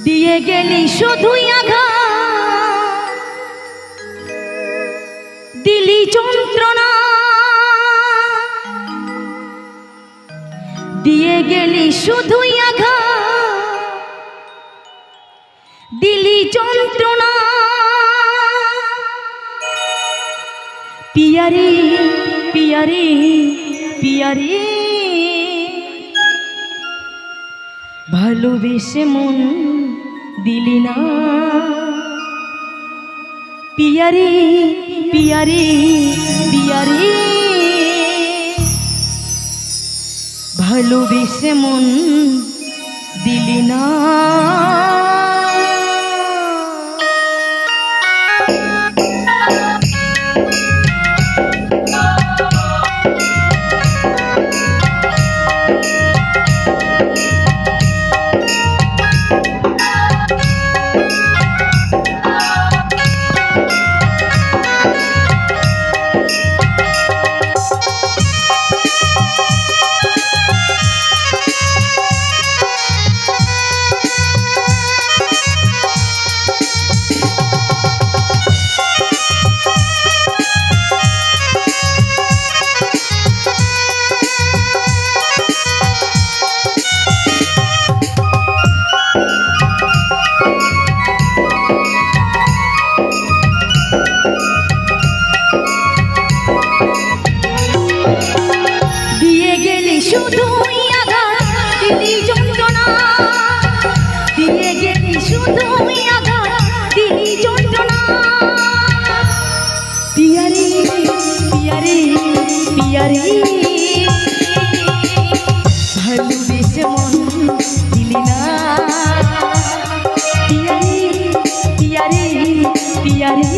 দিয়ে গেলি শুধুই আঘাত, দিলি যন্ত্রণা, দিয়ে গেলি শুধুই আঘাত, দিলি যন্ত্রণা। পিয়ারি পিয়ারি পিয়ারি ভালোবেসে মন দিলি না। পিয়ারি পিয়ারি পিয়ারি ভালোবেসে মন দিলি না। শুধুই আঘাত, দিলি যন্ত্রণা, দিয়ে গেলি শুধুই আঘাত, দিলি যন্ত্রণা। পিয়ারি পিয়ারি পিয়ারি ভালোবেসে মন দিলি না। পিয়ারি পিয়ারি পিয়ারি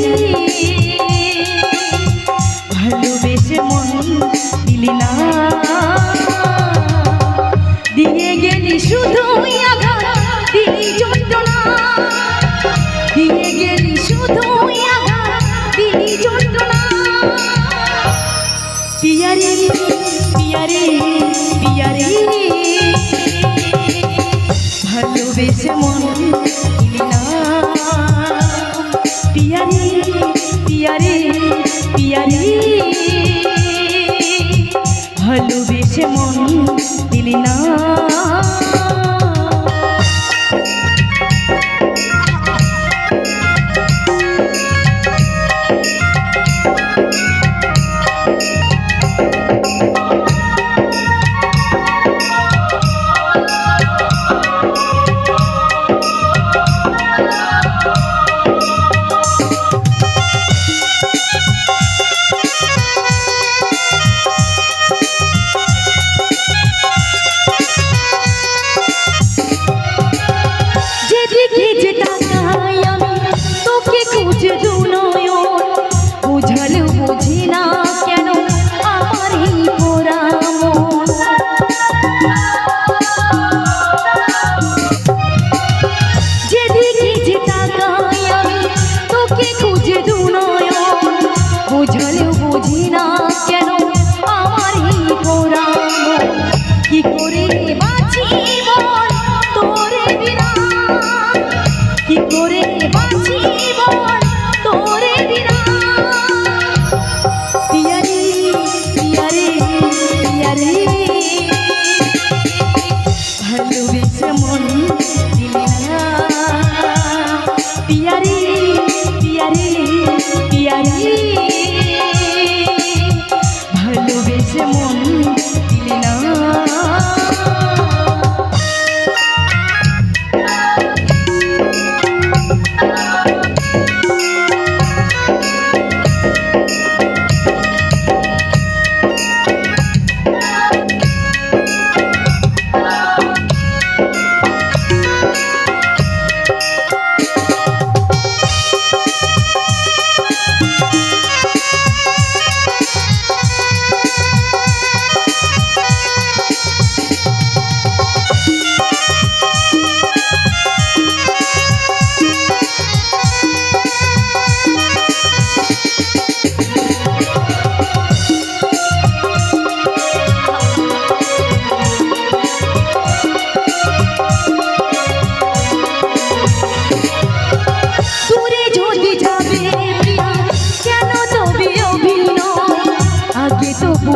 ভালোবেসে মন দিলি না। দিয়ে গেলি শুধুই আঘাত, দিলি যন্ত্রণা, দিয়ে গেলি শুধুই আঘাত, দিলি যন্ত্রণা। পিয়ারি পিয়ারি পিয়ারি ভালোবেসে মন দিলি না। পিয়ারি পিয়ারি পিয়ারি ভালোবেসে মন দিলি না।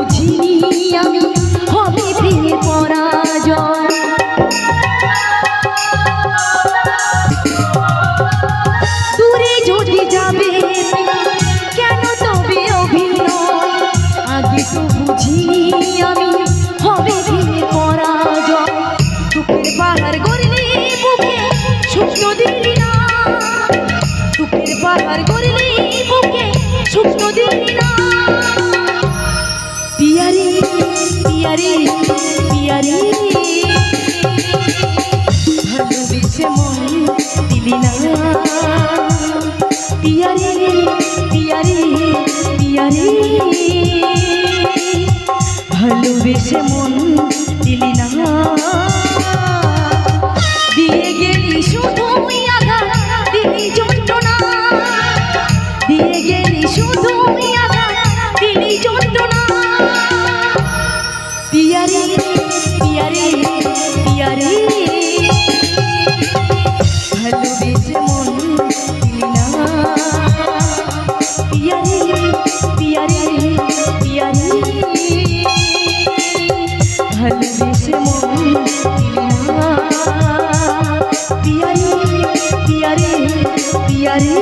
বুঝিনি আমি হবে প্রেমের পরাজয়। দূরে যদি যাবে কেন তবে অভিনয়, আগে তো বুঝিনি আমি হবে প্রেমের পরাজয়। দুঃখের পাহাড় গড়লে বুকে সুখ তো দিলি না, দুঃখের পাহাড় গড়লে বুকে সুখ তো দিলি না। পিয়ারে পিয়ারে পিয়ারে ভালোবেসে মন দিলি না। পিয়ারে পিয়ারে পিয়ারে ভালোবেসে মন দিলি না। দিয়ে গেলি শুধুই আঘাত দিলি যন্ত্রণা, দিয়ে গেলি শুধুই আঘাত দিলি যন্ত্রণা। পিয়ারে পিয়ারে পিয়ারে ভালোবেসে মন দিলি না। পিয়ারে পিয়ারে পিয়ারে ভালোবেসে মন দিলি না। পিয়ারে পিয়ারে পিয়ারে।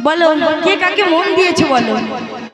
বলো কে কাকে মন দিয়েছে বলো।